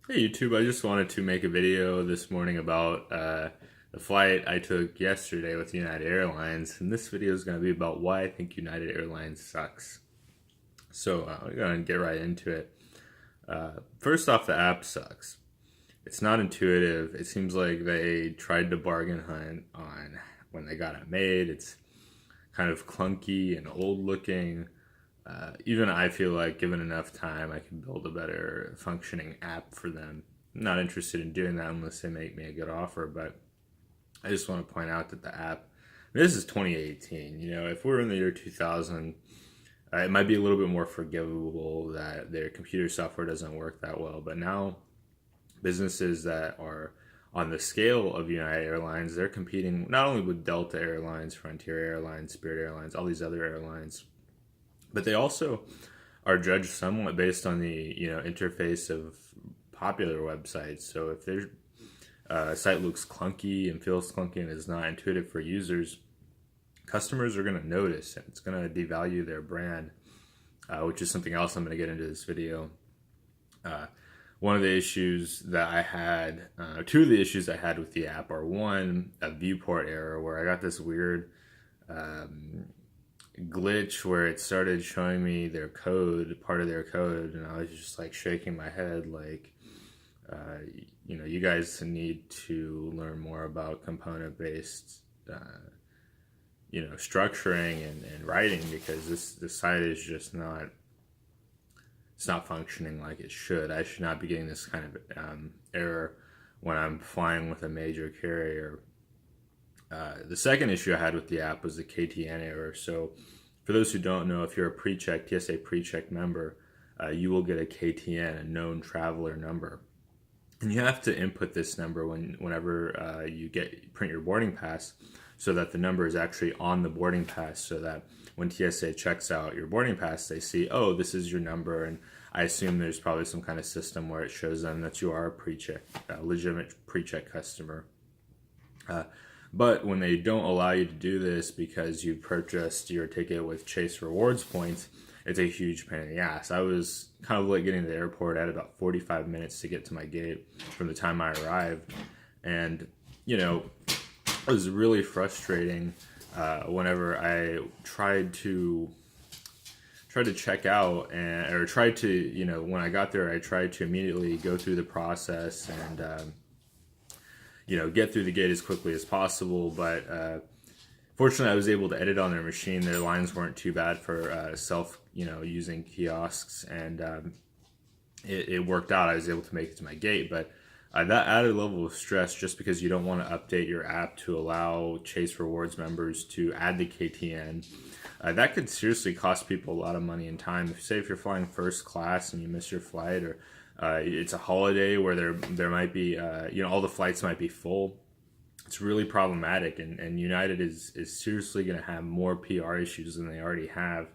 Hey YouTube, I just wanted to make a video this morning about the flight I took yesterday with United Airlines, and this video is going to be about why I think United Airlines sucks. So we're going to get right into it. First off, the app sucks. It's not intuitive. It seems like they tried to bargain hunt on when they got it made. It's kind of clunky and old looking. Even I feel like given enough time, I can build a better functioning app for them. I'm not interested in doing that unless they make me a good offer, but I just want to point out that the app, this is 2018. If we're in the year 2000, it might be a little bit more forgivable that their computer software doesn't work that well. But now, businesses that are on the scale of United Airlines, they're competing not only with Delta Airlines, Frontier Airlines, Spirit Airlines, all these other airlines, but they also are judged somewhat based on the interface of popular websites. So if their site looks clunky and feels clunky and is not intuitive for users, customers are going to notice, and it's going to devalue their brand, which is something else I'm going to get into this video. One of the issues that I had, two of the issues I had with the app are, one, a viewport error where I got this weird glitch where it started showing me their code, part of their code, and I was just like shaking my head like, you guys need to learn more about component-based, structuring and writing, because this site is just not, it's not functioning like it should. I should not be getting this kind of error when I'm flying with a major carrier. The second issue I had with the app was the KTN error. So for those who don't know, if you're a PreCheck, TSA PreCheck member, you will get a KTN, a known traveler number. And you have to input this number whenever you print your boarding pass, so that the number is actually on the boarding pass, so that when TSA checks out your boarding pass, they see, oh, this is your number. And I assume there's probably some kind of system where it shows them that you are a PreCheck, a legitimate PreCheck customer. But when they don't allow you to do this because you purchased your ticket with Chase Rewards points, it's a huge pain in the ass. I was kind of late getting to the airport. I had about 45 minutes to get to my gate from the time I arrived. And, it was really frustrating whenever I tried to check out, or tried to, when I got there, I tried to immediately go through the process and, get through the gate as quickly as possible. But fortunately, I was able to edit on their machine. Their lines weren't too bad for using kiosks, and it worked out. I was able to make it to my gate, but that added a level of stress just because you don't want to update your app to allow Chase Rewards members to add the KTN. That could seriously cost people a lot of money and time. Say if you're flying first class and you miss your flight, or it's a holiday where there might be, all the flights might be full. It's really problematic, and United is seriously going to have more PR issues than they already have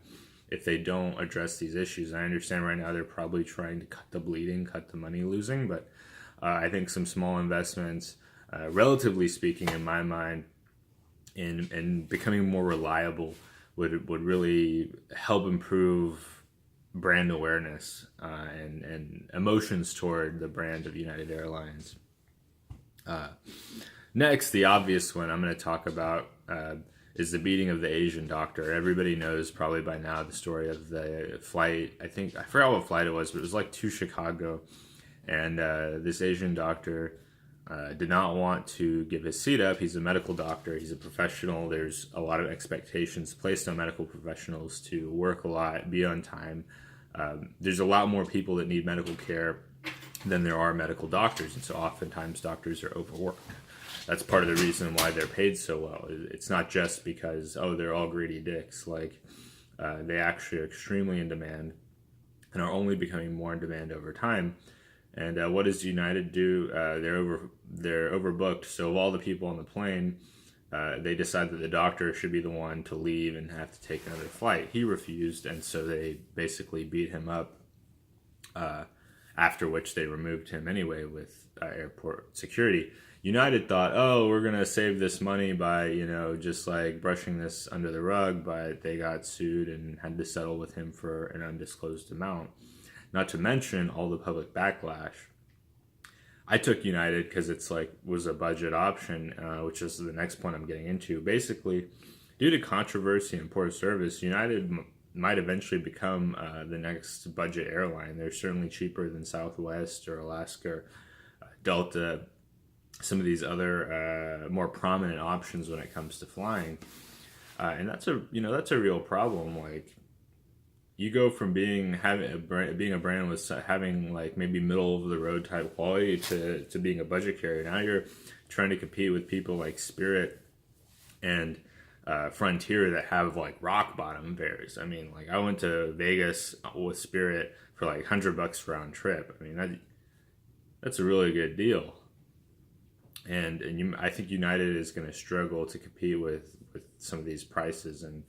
if they don't address these issues. I understand right now they're probably trying to cut the bleeding, cut the money losing, but I think some small investments, relatively speaking, in my mind, in becoming more reliable would really help improve brand awareness and emotions toward the brand of United Airlines. Next, the obvious one I'm going to talk about is the beating of the Asian doctor. Everybody knows probably by now the story of the flight. I forgot what flight it was, but it was like to Chicago. And this Asian doctor did not want to give his seat up. He's a medical doctor. He's a professional. There's a lot of expectations placed on medical professionals to work a lot, be on time. There's a lot more people that need medical care than there are medical doctors. And so oftentimes doctors are overworked. That's part of the reason why they're paid so well. It's not just because, oh, they're all greedy dicks. Like, they actually are extremely in demand and are only becoming more in demand over time. And what does United do? They're overbooked. So of all the people on the plane, they decide that the doctor should be the one to leave and have to take another flight. He refused, and so they basically beat him up. After which they removed him anyway with airport security. United thought, oh, we're going to save this money by, just like brushing this under the rug, but they got sued and had to settle with him for an undisclosed amount. Not to mention all the public backlash. I took United because it's like was a budget option, which is the next point I'm getting into. Basically, due to controversy and poor service, United might eventually become the next budget airline. They're certainly cheaper than Southwest or Alaska, or, Delta, some of these other more prominent options when it comes to flying, and that's a real problem. Like you go from being a brand with having like maybe middle of the road type quality to being a budget carrier. Now you're trying to compete with people like Spirit and Frontier that have like rock bottom fares. I mean, like I went to Vegas with Spirit for like $100 round trip. I mean that's a really good deal. I think United is going to struggle to compete with some of these prices, and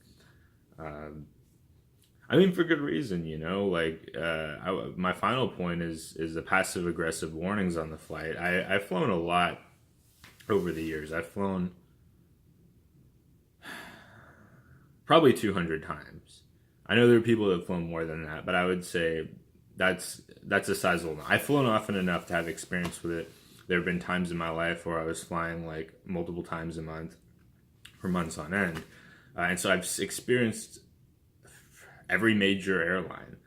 I mean for good reason. Like my final point is the passive aggressive warnings on the flight. I've flown a lot over the years. I've flown probably 200 times. I know there are people that have flown more than that, but I would say that's a sizable amount. I've flown often enough to have experience with it. There have been times in my life where I was flying like multiple times a month for months on end. And so I've experienced every major airline.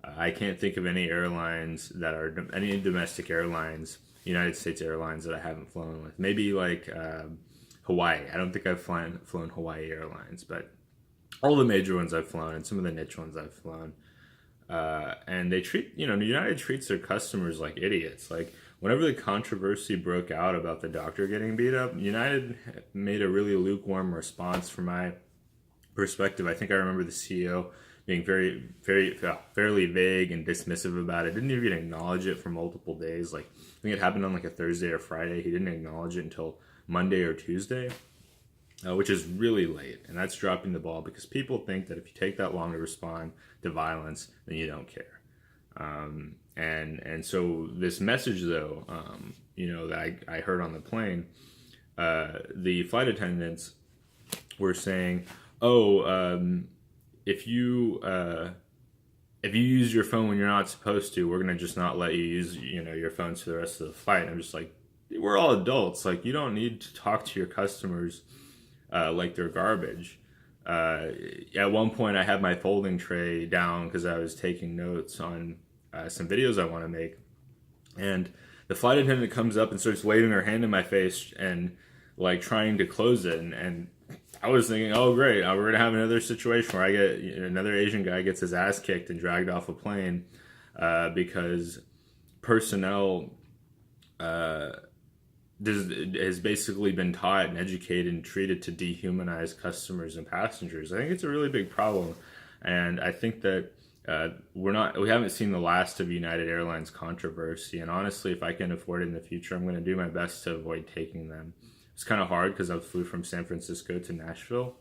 I can't think of any any domestic airlines, United States Airlines, that I haven't flown with. Maybe like Hawaii. I don't think I've flown Hawaii Airlines, but all the major ones I've flown and some of the niche ones I've flown. And they United treats their customers like idiots. Like whenever the controversy broke out about the doctor getting beat up, United made a really lukewarm response from my perspective. I think I remember the CEO being fairly vague and dismissive about it. Didn't even acknowledge it for multiple days. Like I think it happened on like a Thursday or Friday. He didn't acknowledge it until Monday or Tuesday, which is really late. And that's dropping the ball because people think that if you take that long to respond to violence, then you don't care. And so this message though, that I heard on the plane, the flight attendants were saying, if you use your phone when you're not supposed to, we're gonna just not let you use your phones for the rest of the flight. And I'm just like, we're all adults. Like you don't need to talk to your customers like they're garbage. At one point, I had my folding tray down because I was taking notes on some videos I want to make, and the flight attendant comes up and starts waving her hand in my face and like trying to close it, and I was thinking, oh great, we're gonna have another situation where I get another Asian guy gets his ass kicked and dragged off a plane because personnel has basically been taught and educated and treated to dehumanize customers and passengers. I think it's a really big problem, and I think that we haven't seen the last of United Airlines controversy. And honestly, if I can afford it in the future, I'm going to do my best to avoid taking them. It's kind of hard because I flew from San Francisco to Nashville,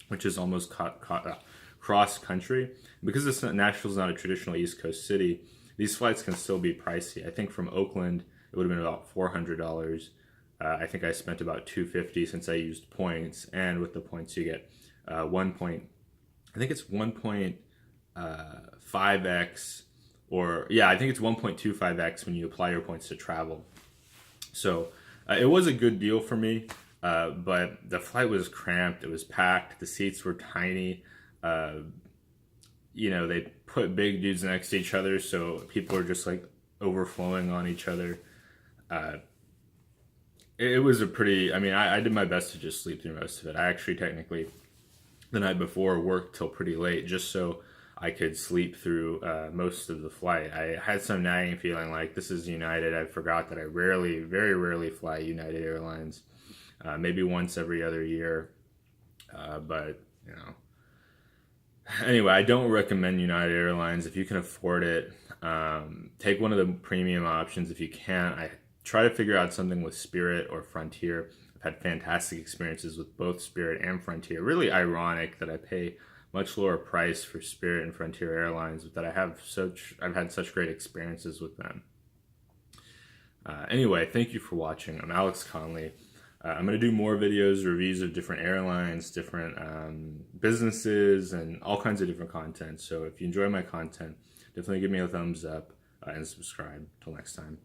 which is almost cross country. Because Nashville's not a traditional East Coast city, these flights can still be pricey. I think from Oakland, it would have been about $400. I think I spent about $250 since I used points, and with the points you get I think it's 1.5x, I think it's 1.25x when you apply your points to travel. So it was a good deal for me, but the flight was cramped. It was packed. The seats were tiny. They put big dudes next to each other, so people are just like overflowing on each other. It was I did my best to just sleep through most of it. I actually technically the night before worked till pretty late just so I could sleep through most of the flight. I had some nagging feeling like this is United. I forgot that I very rarely fly United Airlines, maybe once every other year. But anyway, I don't recommend United Airlines. If you can afford it, take one of the premium options. If you can't, I try to figure out something with Spirit or Frontier. I've had fantastic experiences with both Spirit and Frontier. Really ironic that I pay much lower price for Spirit and Frontier Airlines, but that I've had such great experiences with them. Anyway, thank you for watching. I'm Alex Conley. I'm going to do more videos, reviews of different airlines, different businesses, and all kinds of different content. So if you enjoy my content, definitely give me a thumbs up and subscribe. Till next time.